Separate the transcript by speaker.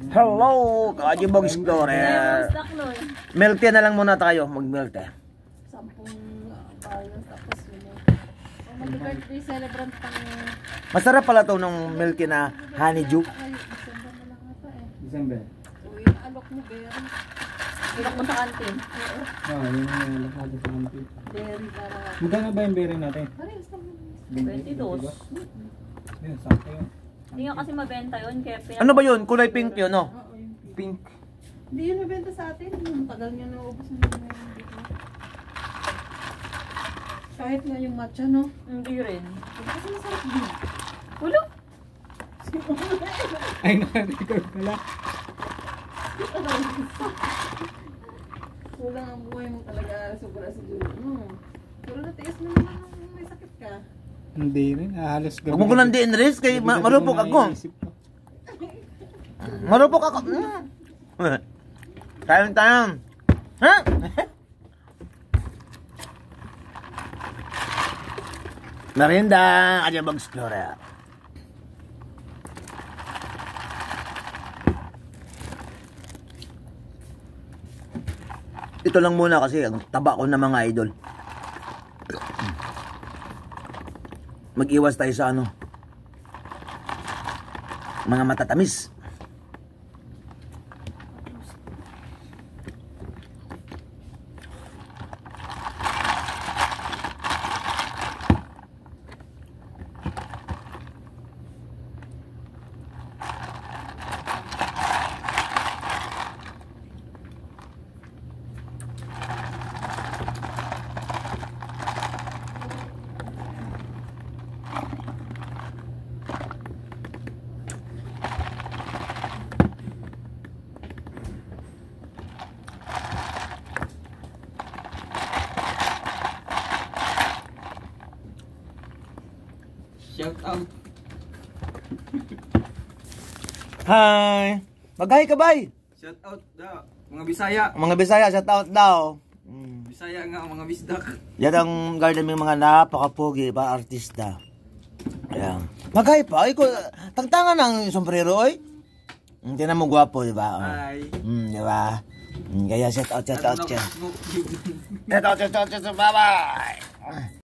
Speaker 1: Hello, Kajibog Explorer. Milk tea na lang muna tayo, mag-milk tea.
Speaker 2: 10 balas tapos yun. Mag-birthday celebrant pang...
Speaker 1: Masarap pala to ng milk tea na honeydew.
Speaker 2: Ay, December na lang ata eh.
Speaker 3: December.
Speaker 2: Uy, alok mo, Berry. Alok mo sa kantin.
Speaker 3: Oo, yun yung alak natin sa kantin.
Speaker 2: Berry para...
Speaker 3: Magkano ba yung berry natin?
Speaker 2: Parehas lang yun.
Speaker 4: 22.
Speaker 3: Yun, sakto yun.
Speaker 4: Hindi nga kasi mabenta yun. Kaya
Speaker 1: Ano ba yun? Kulay pink yun, no?
Speaker 2: Oo, yung
Speaker 3: Pink.
Speaker 2: Hindi yun nabenta sa atin. Yung tagal niya naubos na yung meron dito. Kahit nga yung matcha, no?
Speaker 4: Hindi rin.
Speaker 2: Kasi masarap din.
Speaker 4: Ulo?
Speaker 3: Ay, naka-record pala.
Speaker 2: Kulang ang buhay mo talaga sobra siguro. Pero natiis mo naman nung may sakit ka.
Speaker 3: Hindi rin, halos gabi.
Speaker 1: Huwag mo ko nandiin, Riz, kay marupok ako. Marupok ako. Tayong. Ha? Merienda, Kajibog Explorer. Ito lang muna kasi ang taba ko na mga idol. Mag-iwas tayo sa ano, mga matatamis.
Speaker 3: Shout out.
Speaker 1: Hi! Mag-hi ka, bay!
Speaker 3: Shout out daw. Mga Bisaya.
Speaker 1: Mga Bisaya, shout out daw.
Speaker 3: Bisaya nga mga bisdak.
Speaker 1: Yan ang garden ng mga napakapugi pa artista. Ayan. Mag-hi pa. Ay, tangtangan ng sombrero, oy. Tinan mo gwapo, di ba?
Speaker 3: Hi.
Speaker 1: Di ba? Kaya shout out siya.
Speaker 3: Smoke.
Speaker 1: Shout out, bye-bye!